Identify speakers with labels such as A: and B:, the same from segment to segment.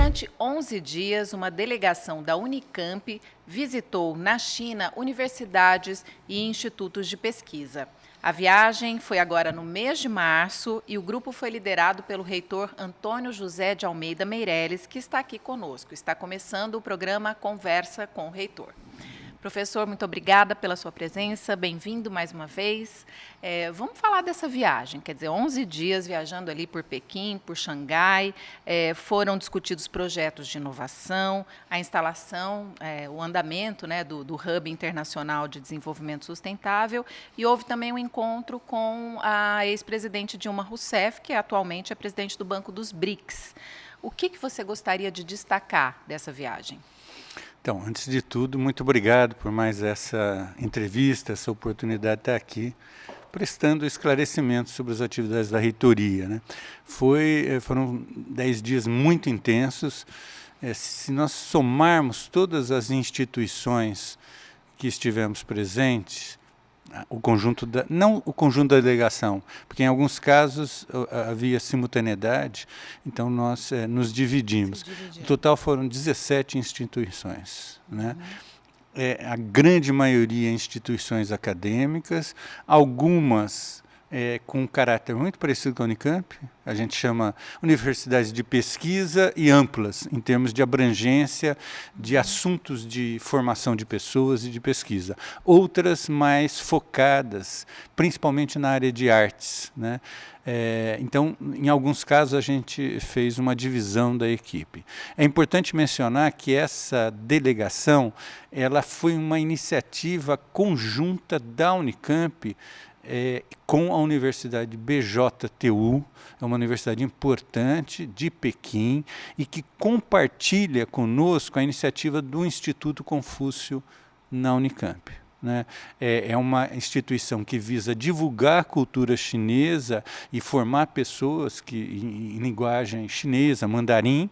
A: Durante 11 dias, uma delegação da Unicamp visitou na China universidades e institutos de pesquisa. A viagem foi agora no mês de março e o grupo foi liderado pelo reitor Antônio José de Almeida Meireles, que está aqui conosco. Está começando o programa Conversa com o Reitor. Professor, muito obrigada pela sua presença, bem-vindo mais uma vez. Vamos falar dessa viagem, quer dizer, 11 dias viajando ali por Pequim, por Xangai, foram discutidos projetos de inovação, a instalação, o andamento, né, do Hub Internacional de Desenvolvimento Sustentável, e houve também um encontro com a ex-presidente Dilma Rousseff, que atualmente é presidente do Banco dos BRICS. O que você gostaria de destacar dessa viagem?
B: Então, antes de tudo, muito obrigado por mais essa entrevista, essa oportunidade de estar aqui, prestando esclarecimentos sobre as atividades da reitoria, né? Foram 10 dias muito intensos. Se nós somarmos todas as instituições que estivemos presentes, o conjunto não o conjunto da delegação, porque em alguns casos havia simultaneidade, então nós nos dividimos. No total foram 17 instituições, né? A grande maioria instituições acadêmicas, algumas com um caráter muito parecido com a Unicamp, a gente chama universidades de pesquisa e amplas, em termos de abrangência de assuntos de formação de pessoas e de pesquisa. Outras mais focadas, principalmente na área de artes, né? Então, em alguns casos, a gente fez uma divisão da equipe. É importante mencionar que essa delegação ela foi uma iniciativa conjunta da Unicamp com a Universidade BJTU, é uma universidade importante de Pequim e que compartilha conosco a iniciativa do Instituto Confúcio na Unicamp, né? É uma instituição que visa divulgar a cultura chinesa e formar pessoas em linguagem chinesa, mandarim.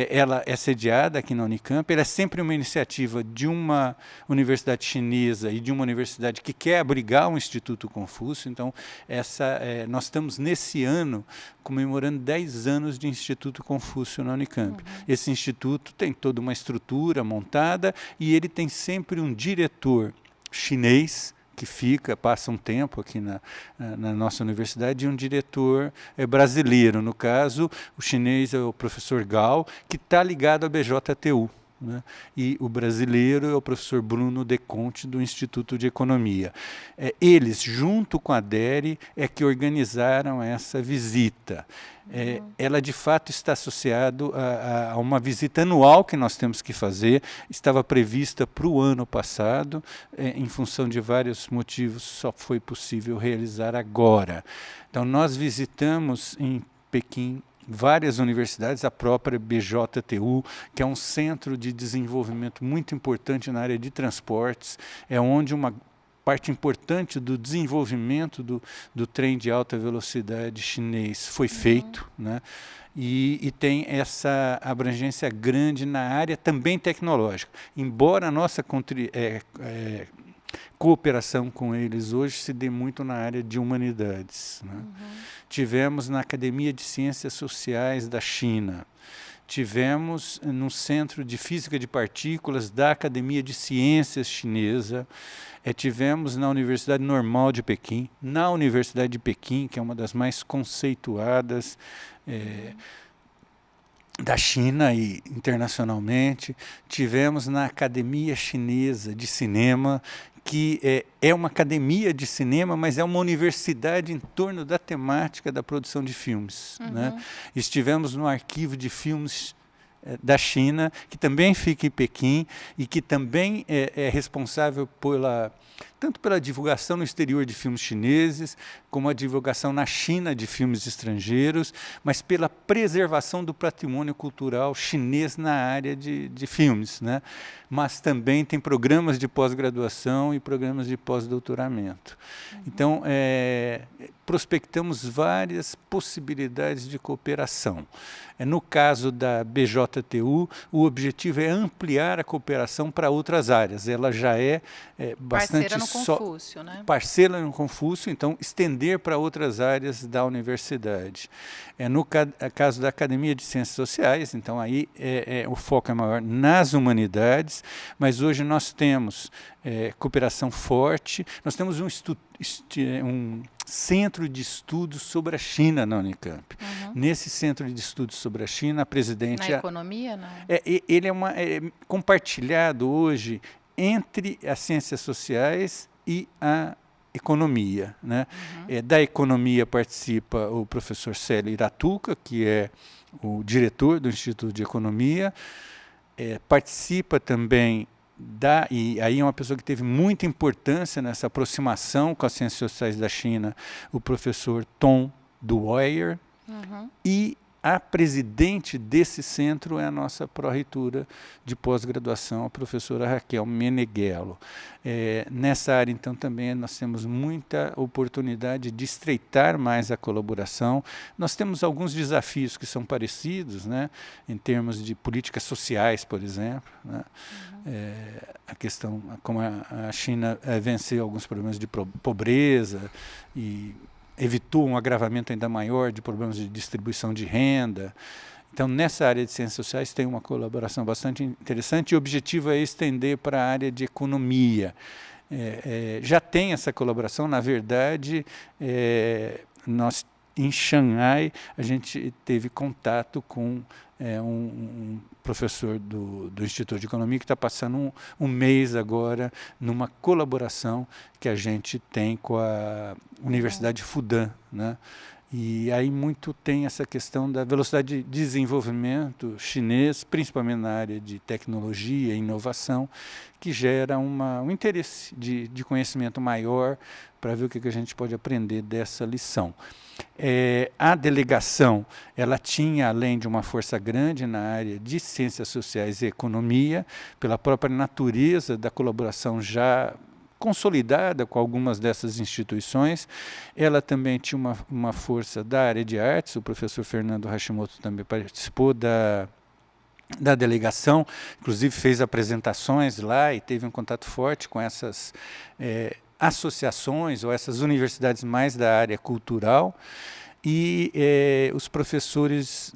B: Ela é sediada aqui na Unicamp, ela é sempre uma iniciativa de uma universidade chinesa e de uma universidade que quer abrigar o Instituto Confúcio. Então, nós estamos nesse ano comemorando 10 anos de Instituto Confúcio na Unicamp. Esse instituto tem toda uma estrutura montada e ele tem sempre um diretor chinês, que passa um tempo aqui na nossa universidade, e um diretor brasileiro. No caso, o chinês é o professor Gao, que está ligado à BJTU, né? E o brasileiro é o professor Bruno De Conte, do Instituto de Economia. Eles, junto com a DERE, que organizaram essa visita. Ela, de fato, está associada a uma visita anual que nós temos que fazer. Estava prevista para o ano passado, em função de vários motivos, só foi possível realizar agora. Então, nós visitamos em Pequim várias universidades, a própria BJTU, que é um centro de desenvolvimento muito importante na área de transportes, é onde uma parte importante do desenvolvimento do trem de alta velocidade chinês foi feito, né? E tem essa abrangência grande na área também tecnológica. Embora a nossa cooperação com eles hoje se dê muito na área de humanidades, né? Tivemos na Academia de Ciências Sociais da China, tivemos no Centro de Física de Partículas da Academia de Ciências Chinesa, tivemos na Universidade Normal de Pequim, na Universidade de Pequim, que é uma das mais conceituadas da China e internacionalmente, tivemos na Academia Chinesa de Cinema, que é uma academia de cinema, mas é uma universidade em torno da temática da produção de filmes, né? Estivemos no Arquivo de Filmes da China, que também fica em Pequim e que também é responsável tanto pela divulgação no exterior de filmes chineses, como a divulgação na China de filmes estrangeiros, mas pela preservação do patrimônio cultural chinês na área de filmes, né? Mas também tem programas de pós-graduação e programas de pós-doutoramento. Então, prospectamos várias possibilidades de cooperação. No caso da BJTU, o objetivo é ampliar a cooperação para outras áreas. Ela já é bastante
A: no Confúcio, né?
B: Parcela no Confúcio, então estender para outras áreas da universidade. No caso da Academia de Ciências Sociais, então aí o foco é maior nas humanidades, mas hoje nós temos cooperação forte, nós temos um centro de estudos sobre a China na Unicamp. Nesse centro de estudos sobre a China, a presidente...
A: Na economia, não?
B: Ele é compartilhado hoje entre as ciências sociais e a economia, né? Da economia participa o professor Célio Iratuca, que é o diretor do Instituto de Economia, participa também e aí é uma pessoa que teve muita importância nessa aproximação com as ciências sociais da China, o professor Tom Dwyer, e a presidente desse centro é a nossa pró-reitora de pós-graduação, a professora Raquel Meneghello. Nessa área, então, também nós temos muita oportunidade de estreitar mais a colaboração. Nós temos alguns desafios que são parecidos, né, em termos de políticas sociais, por exemplo, né? A questão, como a China venceu alguns problemas de pobreza e evitou um agravamento ainda maior de problemas de distribuição de renda. Então, nessa área de ciências sociais tem uma colaboração bastante interessante e o objetivo é estender para a área de economia. Já tem essa colaboração, na verdade, nós em Xangai a gente teve contato com um professor do Instituto de Economia que está passando um mês agora numa colaboração que a gente tem com a Universidade Fudan, né? E aí muito tem essa questão da velocidade de desenvolvimento chinês, principalmente na área de tecnologia e inovação, que gera um interesse de conhecimento maior para ver o que a gente pode aprender dessa lição. A delegação, ela tinha, além de uma força grande na área de ciências sociais e economia, pela própria natureza da colaboração já consolidada com algumas dessas instituições, ela também tinha uma força da área de artes, o professor Fernando Hashimoto também participou da delegação, inclusive fez apresentações lá e teve um contato forte com essas associações ou essas universidades mais da área cultural, e os professores,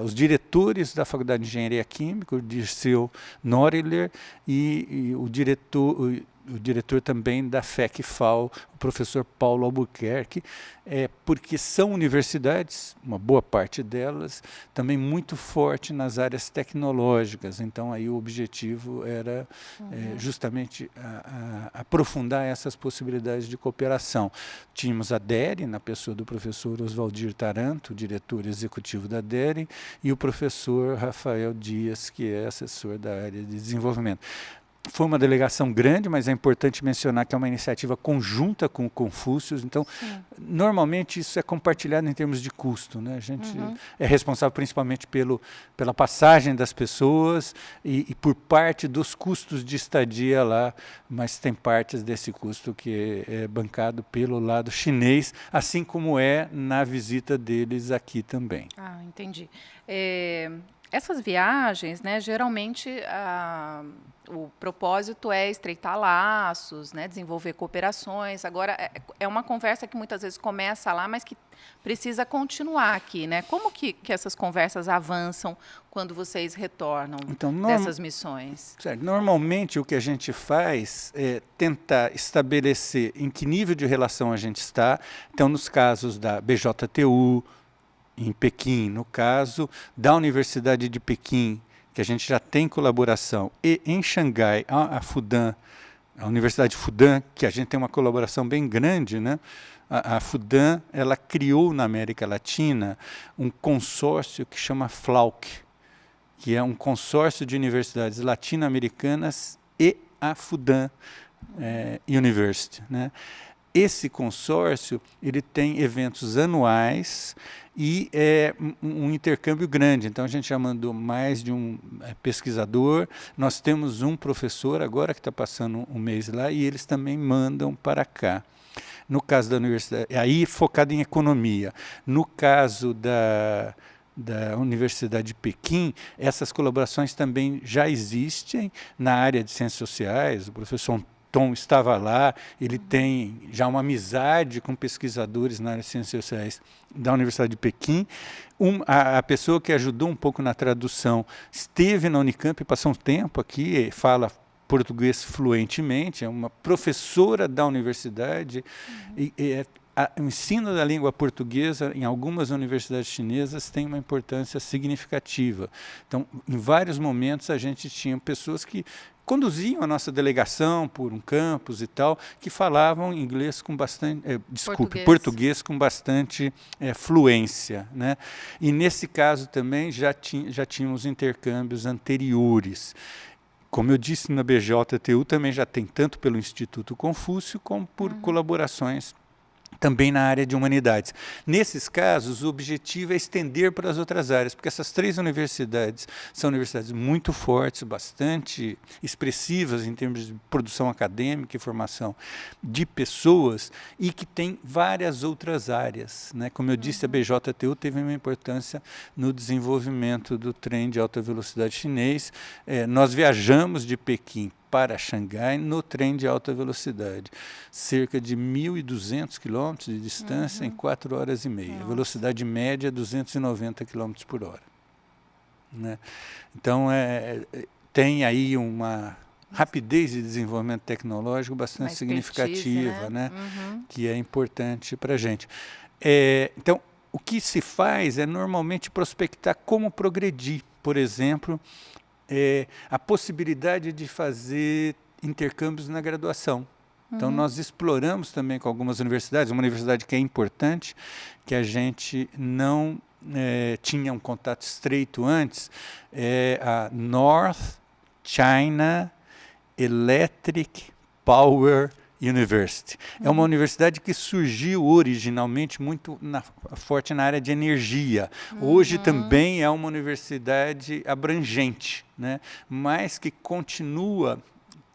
B: os diretores da Faculdade de Engenharia Química, o Dirceu Noriller, e o diretor também da FEC-FAO, o professor Paulo Albuquerque, porque são universidades, uma boa parte delas, também muito forte nas áreas tecnológicas. Então, aí o objetivo era justamente aprofundar essas possibilidades de cooperação. Tínhamos a DERE, na pessoa do professor Oswaldir Taranto, diretor executivo da DERE, e o professor Rafael Dias, que é assessor da área de desenvolvimento. Foi uma delegação grande, mas é importante mencionar que é uma iniciativa conjunta com o Confúcio, então, normalmente isso é compartilhado em termos de custo, né? A gente é responsável principalmente pela passagem das pessoas e por parte dos custos de estadia lá, mas tem partes desse custo que é bancado pelo lado chinês, assim como é na visita deles aqui também.
A: Ah, entendi. Essas viagens, né, geralmente o propósito é estreitar laços, né, desenvolver cooperações. Agora, é uma conversa que muitas vezes começa lá, mas que precisa continuar aqui, né? Como que essas conversas avançam quando vocês retornam dessas missões?
B: Certo. Normalmente, o que a gente faz é tentar estabelecer em que nível de relação a gente está. Então, nos casos da BJTU, em Pequim, no caso da Universidade de Pequim, que a gente já tem colaboração, e em Xangai, a Fudan, a Universidade Fudan, que a gente tem uma colaboração bem grande, né? A Fudan, ela criou na América Latina um consórcio que chama FLAUC, que é um consórcio de universidades latino-americanas e a Fudan University, né? Esse consórcio, ele tem eventos anuais e um intercâmbio grande. Então, a gente já mandou mais de um pesquisador. Nós temos um professor agora que está passando um mês lá e eles também mandam para cá. No caso da universidade, aí focado em economia. No caso da Universidade de Pequim, essas colaborações também já existem na área de ciências sociais. O professor Tom estava lá, ele tem já uma amizade com pesquisadores na área de ciências sociais da Universidade de Pequim. A pessoa que ajudou um pouco na tradução esteve na Unicamp, passou um tempo aqui, fala português fluentemente, é uma professora da universidade, o ensino da língua portuguesa em algumas universidades chinesas tem uma importância significativa. Então, em vários momentos, a gente tinha pessoas que conduziam a nossa delegação por um campus e tal, que falavam inglês com bastante, português com bastante fluência, né? E nesse caso também já tínhamos intercâmbios anteriores. Como eu disse, na BJTU também já tem tanto pelo Instituto Confúcio como por colaborações também na área de humanidades. Nesses casos, o objetivo é estender para as outras áreas, porque essas 3 universidades são universidades muito fortes, bastante expressivas em termos de produção acadêmica e formação de pessoas, e que têm várias outras áreas, né? Como eu disse, a BJTU teve uma importância no desenvolvimento do trem de alta velocidade chinês. Nós viajamos de Pequim para Xangai no trem de alta velocidade, cerca de 1.200 quilômetros de distância em 4 horas e meia. A velocidade média é 290 quilômetros por hora, né? Então, tem aí uma rapidez de desenvolvimento tecnológico bastante significativa, né? Que é importante para a gente. Então, o que se faz é normalmente prospectar como progredir. Por exemplo, a possibilidade de fazer intercâmbios na graduação. Então, nós exploramos também com algumas universidades, uma universidade que é importante, que a gente não tinha um contato estreito antes, é a North China Electric Power University. É uma universidade que surgiu originalmente muito forte na área de energia. Hoje também é uma universidade abrangente, né? Mas que continua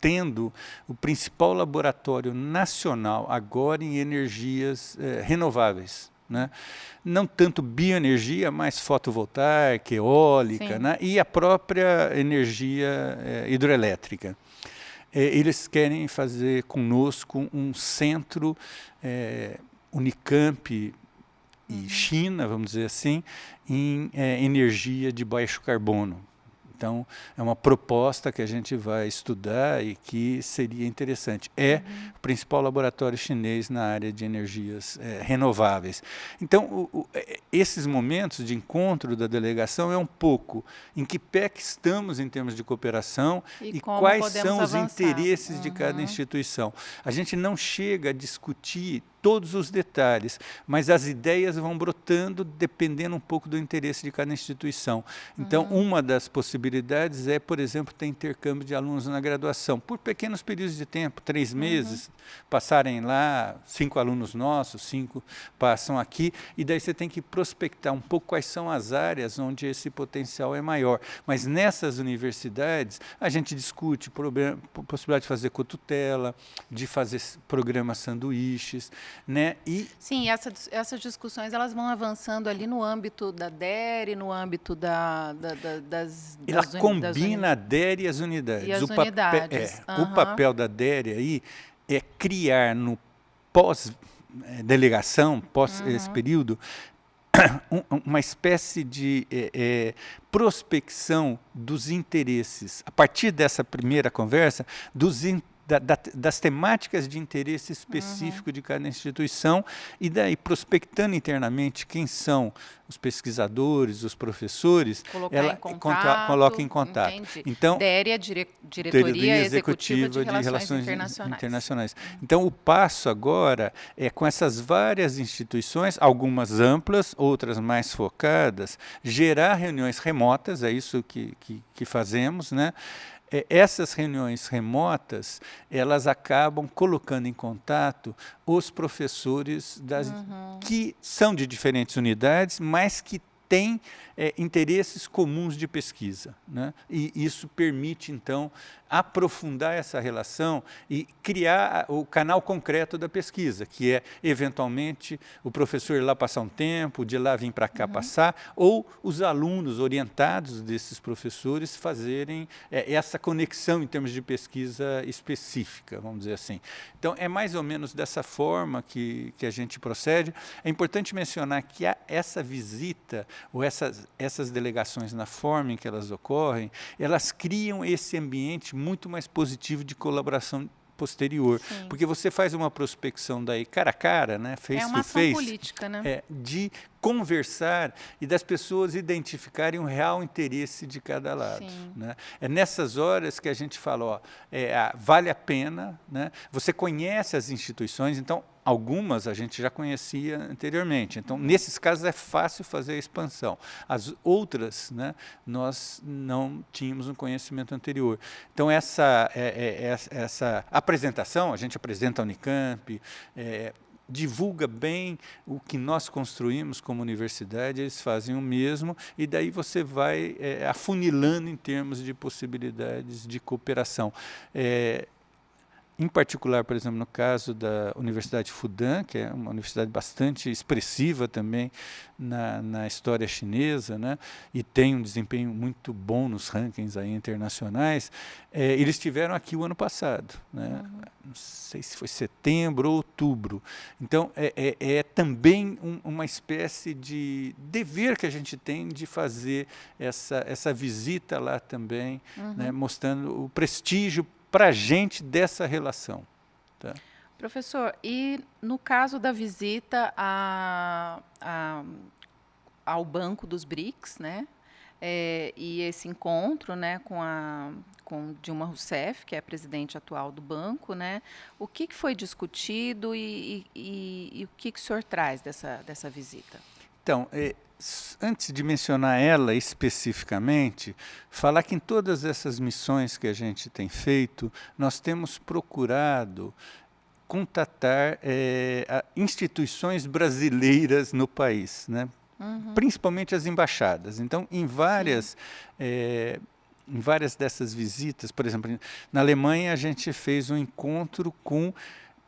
B: tendo o principal laboratório nacional agora em energias renováveis, né? Não tanto bioenergia, mas fotovoltaica, eólica, né? E a própria energia hidroelétrica. Eles querem fazer conosco um centro Unicamp e China, vamos dizer assim, em energia de baixo carbono. Então, é uma proposta que a gente vai estudar e que seria interessante. É o principal laboratório chinês na área de energias renováveis. Então, esses momentos de encontro da delegação é um pouco em que pé que estamos em termos de cooperação e quais são os interesses de cada instituição. A gente não chega a discutir todos os detalhes, mas as ideias vão brotando dependendo um pouco do interesse de cada instituição. Então, uma das possibilidades é, por exemplo, ter intercâmbio de alunos na graduação, por pequenos períodos de tempo, 3 meses, passarem lá, 5 alunos nossos, 5 passam aqui, e daí você tem que prospectar um pouco quais são as áreas onde esse potencial é maior. Mas nessas universidades, a gente discute possibilidade de fazer cotutela, de fazer programas sanduíches, né?
A: Sim, essas discussões elas vão avançando ali no âmbito da DERE, no âmbito das
B: Ela combina a DERE e as unidades.
A: E as unidades.
B: O papel da DERE aí é criar no pós-delegação, pós esse período, uma espécie de prospecção dos interesses, a partir dessa primeira conversa, das temáticas de interesse específico de cada instituição, e daí prospectando internamente quem são os pesquisadores, os professores, ela coloca em contato.
A: Entendi.
B: Então,
A: DERE é Diretoria Executiva de Relações Internacionais.
B: Então, o passo agora é, com essas várias instituições, algumas amplas, outras mais focadas, gerar reuniões remotas, é isso que fazemos, né? Essas reuniões remotas, elas acabam colocando em contato os professores que são de diferentes unidades, mas que têm interesses comuns de pesquisa, né? E isso permite, então, aprofundar essa relação e criar o canal concreto da pesquisa, que é, eventualmente, o professor ir lá passar um tempo, de lá vir para cá passar, ou os alunos orientados desses professores fazerem essa conexão em termos de pesquisa específica, vamos dizer assim. Então, é mais ou menos dessa forma que a gente procede. É importante mencionar que essa visita, ou essas delegações, na forma em que elas ocorrem, elas criam esse ambiente muito mais positivo de colaboração posterior. Sim. Porque você faz uma prospecção daí cara a cara, né, face to face. É uma ação
A: política, né?
B: De conversar e das pessoas identificarem o real interesse de cada lado. Né? É nessas horas que a gente fala, ó, vale a pena, né? Você conhece as instituições, então algumas a gente já conhecia anteriormente. Então, nesses casos é fácil fazer a expansão. As outras, né, nós não tínhamos um conhecimento anterior. Então, essa apresentação, a gente apresenta a Unicamp, divulga bem o que nós construímos como universidade, eles fazem o mesmo, e daí você vai afunilando em termos de possibilidades de cooperação. Em particular, por exemplo, no caso da Universidade Fudan, que é uma universidade bastante expressiva também na história chinesa, né, e tem um desempenho muito bom nos rankings aí internacionais, eles estiveram aqui o ano passado, né, não sei se foi setembro ou outubro. Então, é também uma espécie de dever que a gente tem de fazer essa visita lá também, né, mostrando o prestígio para a gente dessa relação. Tá?
A: Professor, e no caso da visita ao Banco dos BRICS, né, e esse encontro, né, com Dilma Rousseff, que é a presidente atual do banco, né, o que foi discutido e o que o senhor traz dessa visita?
B: Então, antes de mencionar ela especificamente, falar que em todas essas missões que a gente tem feito, nós temos procurado contatar instituições brasileiras no país, né? Principalmente as embaixadas. Então, em várias dessas visitas, por exemplo, na Alemanha a gente fez um encontro com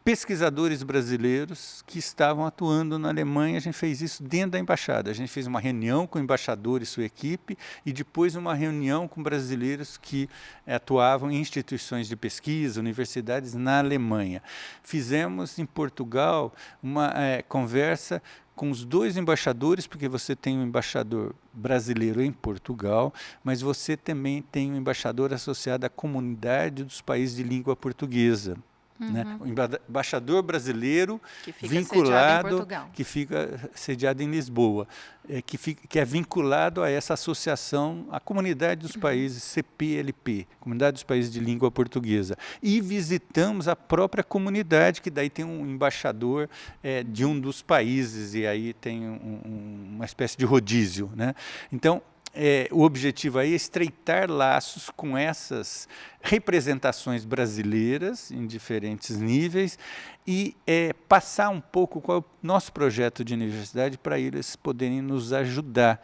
B: pesquisadores brasileiros que estavam atuando na Alemanha. A gente fez isso dentro da embaixada. A gente fez uma reunião com o embaixador e sua equipe e depois uma reunião com brasileiros que atuavam em instituições de pesquisa, universidades na Alemanha. Fizemos em Portugal uma conversa com os dois embaixadores, porque você tem um embaixador brasileiro em Portugal, mas você também tem um embaixador associado à comunidade dos países de língua portuguesa. Né? O embaixador brasileiro que fica sediado em Lisboa, que é vinculado a essa associação, a comunidade dos países, CPLP, Comunidade dos Países de Língua Portuguesa. E visitamos a própria comunidade, que daí tem um embaixador de um dos países, e aí tem uma espécie de rodízio. Né? Então, o objetivo aí é estreitar laços com essas representações brasileiras em diferentes níveis e passar um pouco qual é o nosso projeto de universidade para eles poderem nos ajudar.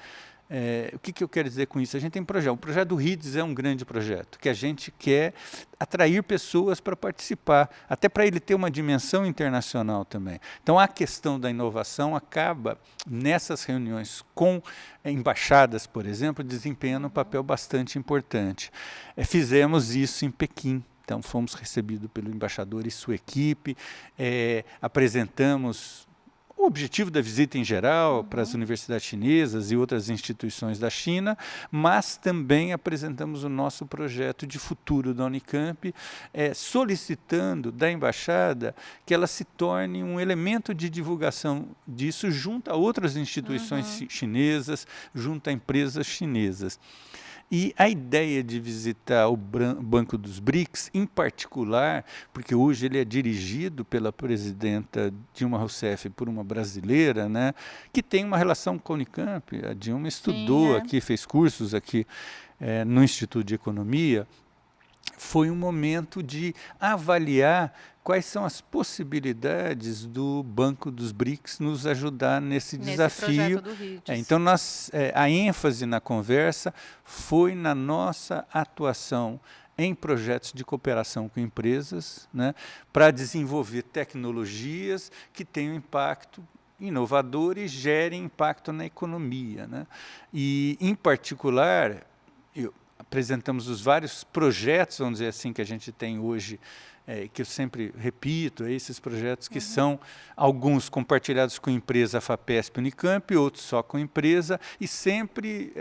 B: O que eu quero dizer com isso? A gente tem um projeto. O projeto do RIDS é um grande projeto, que a gente quer atrair pessoas para participar, até para ele ter uma dimensão internacional também. Então, a questão da inovação acaba, nessas reuniões com embaixadas, por exemplo, desempenhando um papel bastante importante. Fizemos isso em Pequim. Então, fomos recebidos pelo embaixador e sua equipe, apresentamos o objetivo da visita em geral para as universidades chinesas e outras instituições da China, mas também apresentamos o nosso projeto de futuro da Unicamp, solicitando da embaixada que ela se torne um elemento de divulgação disso junto a outras instituições chinesas, junto a empresas chinesas. E a ideia de visitar o Banco dos BRICS, em particular, porque hoje ele é dirigido pela presidenta Dilma Rousseff por uma brasileira, né, que tem uma relação com a Unicamp. A Dilma estudou aqui, fez cursos aqui no Instituto de Economia. Foi um momento de avaliar quais são as possibilidades do Banco dos BRICS nos ajudar nesse desafio.
A: Projeto do RIDES.
B: Então, a ênfase na conversa foi na nossa atuação em projetos de cooperação com empresas, né, para desenvolver tecnologias que tenham impacto inovador e gerem impacto na economia, né? E, em particular, apresentamos os vários projetos, vamos dizer assim, que a gente tem hoje, que eu sempre repito, esses projetos que são alguns compartilhados com empresa FAPESP, Unicamp, outros só com empresa, e sempre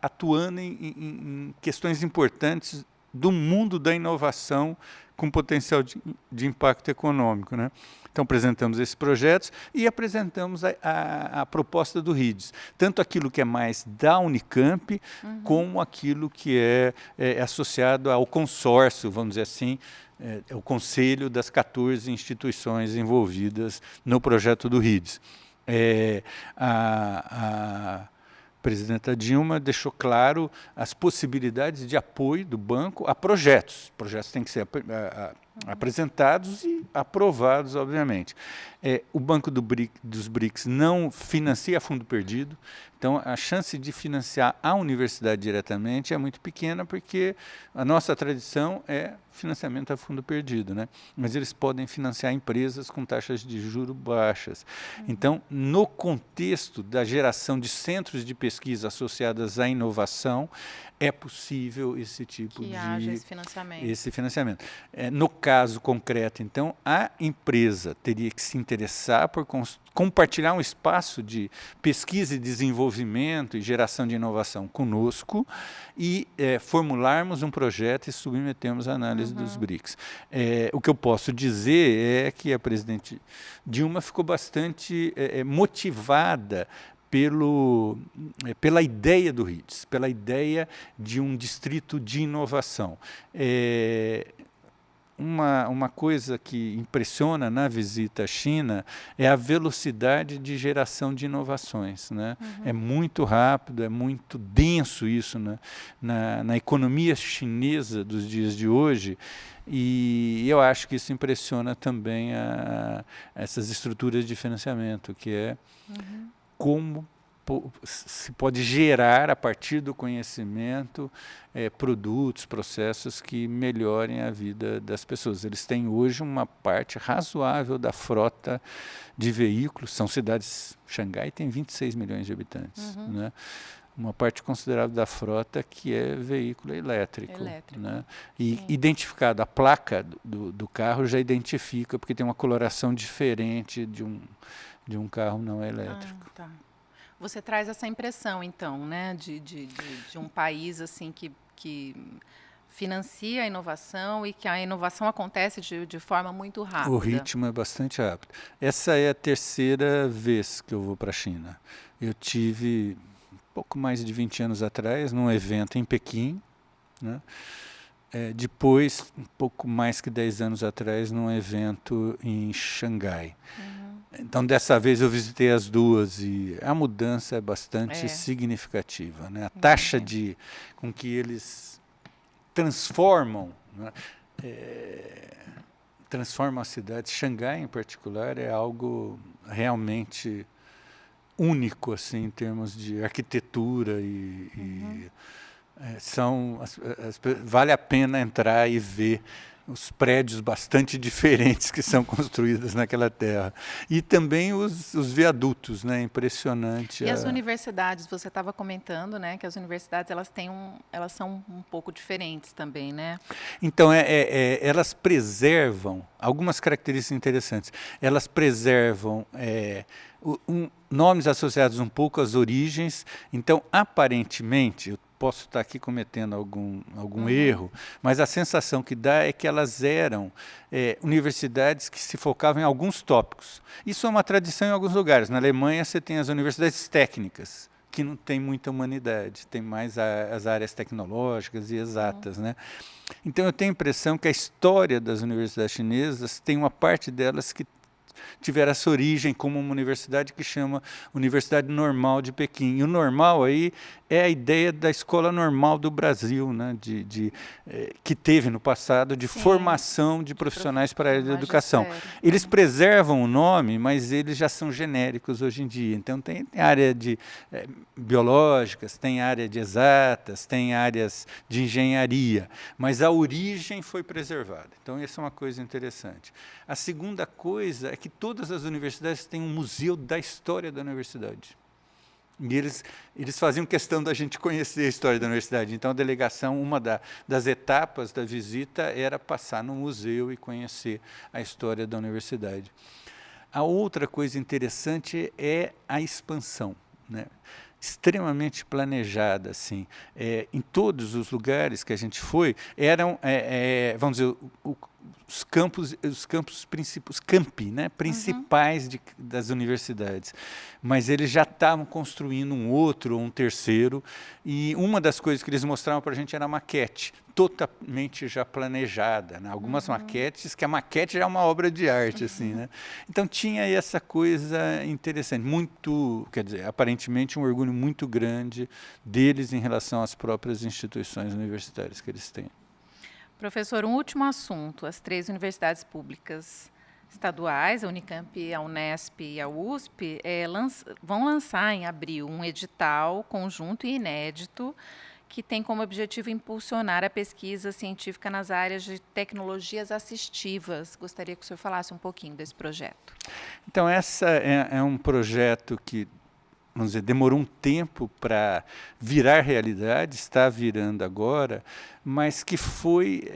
B: atuando em questões importantes do mundo da inovação com potencial de impacto econômico, né? Então, apresentamos esses projetos e apresentamos a proposta do RIDES, tanto aquilo que é mais da Unicamp, como aquilo que é associado ao consórcio, vamos dizer assim, o conselho das 14 instituições envolvidas no projeto do RIDES. A presidenta Dilma deixou claro as possibilidades de apoio do banco a projetos. Projetos têm que ser apresentados e aprovados, obviamente. O Banco dos BRICS não financia a fundo perdido, então a chance de financiar a universidade diretamente é muito pequena, porque a nossa tradição é financiamento a fundo perdido, né? Mas eles podem financiar empresas com taxas de juros baixas. Então, no contexto da geração de centros de pesquisa associadas à inovação, é possível esse tipo
A: que
B: de
A: haja esse
B: financiamento. No caso concreto, então, a empresa teria que se interessar por compartilhar um espaço de pesquisa e desenvolvimento e geração de inovação conosco e formularmos um projeto e submetermos a análise dos BRICS. O que eu posso dizer é que a presidente Dilma ficou bastante motivada pela ideia do RIDES, pela ideia de um distrito de inovação. Uma coisa que impressiona na visita à China é a velocidade de geração de inovações, né? É muito rápido, é muito denso isso, né? Na economia chinesa dos dias de hoje, e eu acho que isso impressiona também essas estruturas de financiamento, que é como se pode gerar, a partir do conhecimento, produtos, processos que melhorem a vida das pessoas. Eles têm hoje uma parte razoável da frota de veículos, são cidades, Xangai tem 26 milhões de habitantes, né? Uma parte considerável da frota que é veículo elétrico. Né? E identificado, a placa do carro já identifica, porque tem uma coloração diferente de um carro não elétrico.
A: Tá. Você traz essa impressão, então, né, de um país assim que financia a inovação e que a inovação acontece de forma muito rápida.
B: O ritmo é bastante rápido. Essa é a terceira vez que eu vou para a China. Eu tive pouco mais de 20 anos atrás, num evento em Pequim, né? Depois, um pouco mais que 10 anos atrás, num evento em Xangai. Então, dessa vez eu visitei as duas e a mudança é bastante significativa, né? A taxa com que eles transformam, né? Transformam a cidade. Xangai, em particular, é algo realmente único, assim, em termos de arquitetura vale a pena entrar e ver os prédios bastante diferentes que são construídos naquela terra. E também os viadutos, né? Impressionante.
A: E as universidades, você estava comentando, né, que as universidades elas são um pouco diferentes também, né?
B: Então, elas preservam algumas características interessantes. Elas preservam nomes associados um pouco às origens. Então, aparentemente, eu posso estar aqui cometendo algum erro, mas a sensação que dá é que elas eram universidades que se focavam em alguns tópicos. Isso é uma tradição em alguns lugares. Na Alemanha você tem as universidades técnicas, que não tem muita humanidade, tem mais as áreas tecnológicas e exatas, né? Então eu tenho a impressão que a história das universidades chinesas tem uma parte delas que tiveram essa origem como uma universidade que chama Universidade Normal de Pequim. E o normal aí é a ideia da escola normal do Brasil, né? Que teve no passado de formação de profissionais para a área da educação. Eles preservam o nome, mas eles já são genéricos hoje em dia. Então tem área de biológicas, tem área de exatas, tem áreas de engenharia, mas a origem foi preservada. Então essa é uma coisa interessante. A segunda coisa é que todas as universidades têm um museu da história da universidade. E eles faziam questão da gente conhecer a história da universidade. Então, a delegação, uma das etapas da visita era passar no museu e conhecer a história da universidade. A outra coisa interessante é a expansão, né? Extremamente planejada, assim. Em todos os lugares que a gente foi, eram, vamos dizer, os campos principais, campi, né, principais das universidades, mas eles já estavam construindo um outro ou um terceiro, e uma das coisas que eles mostravam para a gente era a maquete, totalmente já planejada, né? Algumas maquetes, que a maquete já é uma obra de arte, assim, né? Então tinha essa coisa interessante, muito, quer dizer, aparentemente um orgulho muito grande deles em relação às próprias instituições universitárias que eles têm.
A: Professor, um último assunto. As 3 universidades públicas estaduais, a Unicamp, a Unesp e a USP, vão lançar em abril um edital conjunto e inédito que tem como objetivo impulsionar a pesquisa científica nas áreas de tecnologias assistivas. Gostaria que o senhor falasse um pouquinho desse projeto.
B: Então, essa é um projeto que, vamos dizer, demorou um tempo para virar realidade, está virando agora, mas que foi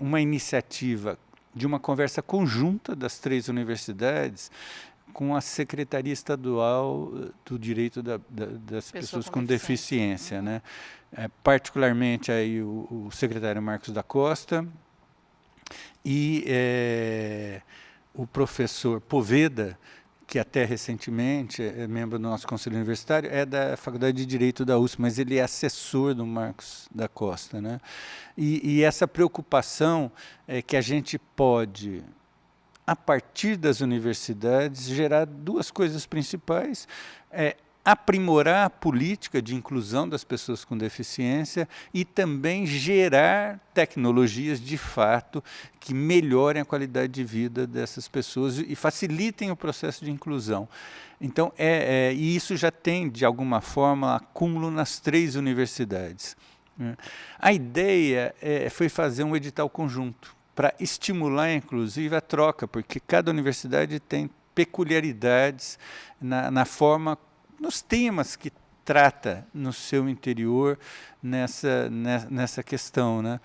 B: uma iniciativa de uma conversa conjunta das 3 universidades com a Secretaria Estadual do Direito das Pessoas com Deficiência, né? Particularmente aí o secretário Marcos da Costa e o professor Poveda, que até recentemente é membro do nosso conselho universitário, é da Faculdade de Direito da USP, mas ele é assessor do Marcos da Costa, né? E essa preocupação é que a gente pode, a partir das universidades, gerar 2 coisas principais, aprimorar a política de inclusão das pessoas com deficiência e também gerar tecnologias de fato que melhorem a qualidade de vida dessas pessoas e facilitem o processo de inclusão. Então, e isso já tem, de alguma forma, acúmulo nas 3 universidades. A ideia foi fazer um edital conjunto, para estimular, inclusive, a troca, porque cada universidade tem peculiaridades na forma, nos temas que trata no seu interior nessa questão, né?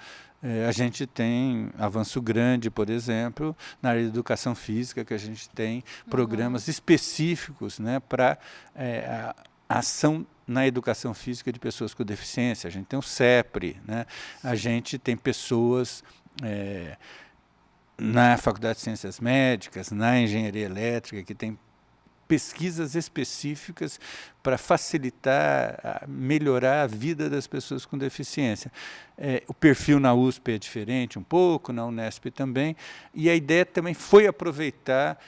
B: A gente tem avanço grande, por exemplo, na área de educação física, que a gente tem programas específicos, né, para a ação na educação física de pessoas com deficiência. A gente tem o CEPRE, né? A gente tem pessoas na Faculdade de Ciências Médicas, na Engenharia Elétrica, que tem pesquisas específicas para facilitar, melhorar a vida das pessoas com deficiência. O perfil na USP é diferente um pouco, na Unesp também, e a ideia também foi aproveitar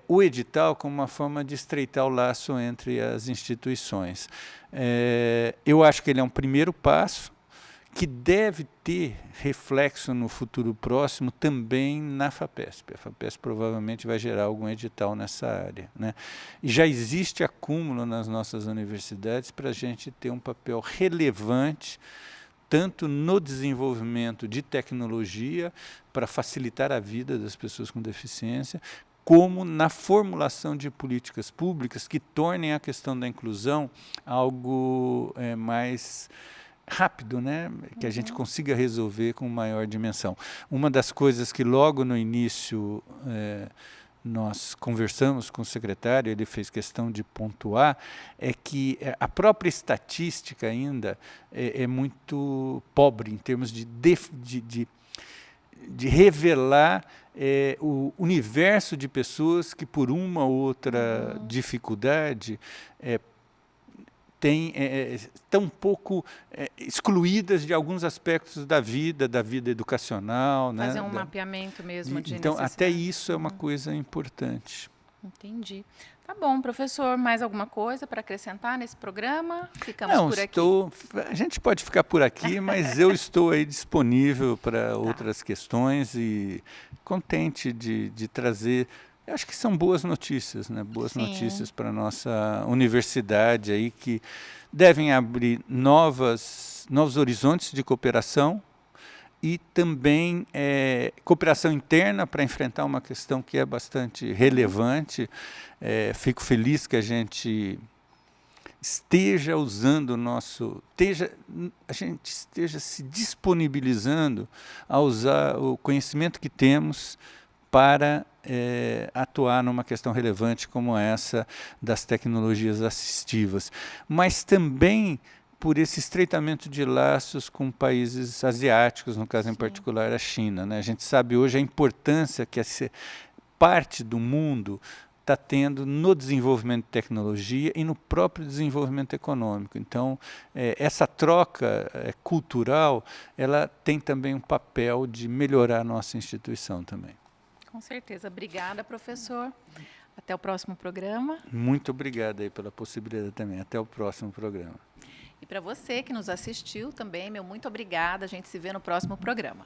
B: o edital como uma forma de estreitar o laço entre as instituições. Eu acho que ele é um primeiro passo, que deve ter reflexo no futuro próximo também na FAPESP. A FAPESP provavelmente vai gerar algum edital nessa área, né? E já existe acúmulo nas nossas universidades para a gente ter um papel relevante, tanto no desenvolvimento de tecnologia para facilitar a vida das pessoas com deficiência, como na formulação de políticas públicas que tornem a questão da inclusão algo mais rápido, né? Que a gente consiga resolver com maior dimensão. Uma das coisas que logo no início nós conversamos com o secretário, ele fez questão de pontuar, é que a própria estatística ainda é muito pobre em termos de revelar o universo de pessoas que por uma ou outra dificuldade tão pouco excluídas de alguns aspectos da vida educacional.
A: Fazer
B: né?
A: um mapeamento mesmo de
B: Então,
A: necessidade.
B: até isso é uma coisa importante.
A: Entendi. Tá bom, professor, mais alguma coisa para acrescentar nesse programa? Ficamos
B: Não,
A: por aqui.
B: a gente pode ficar por aqui, mas eu estou aí disponível para outras questões e contente de trazer. Eu acho que são boas notícias, né? Boas
A: Sim.
B: notícias para a nossa universidade aí, que devem abrir novos horizontes de cooperação e também cooperação interna para enfrentar uma questão que é bastante relevante. Fico feliz que a gente esteja usando a gente esteja se disponibilizando a usar o conhecimento que temos para atuar numa questão relevante como essa das tecnologias assistivas, mas também por esse estreitamento de laços com países asiáticos, no caso em particular a China, né? A gente sabe hoje a importância que essa parte do mundo está tendo no desenvolvimento de tecnologia e no próprio desenvolvimento econômico. Então, essa troca cultural, ela tem também um papel de melhorar a nossa instituição também.
A: Com certeza. Obrigada, professor. Até o próximo programa.
B: Muito obrigado aí pela possibilidade também. Até o próximo programa.
A: E para você que nos assistiu também, meu muito obrigada. A gente se vê no próximo programa.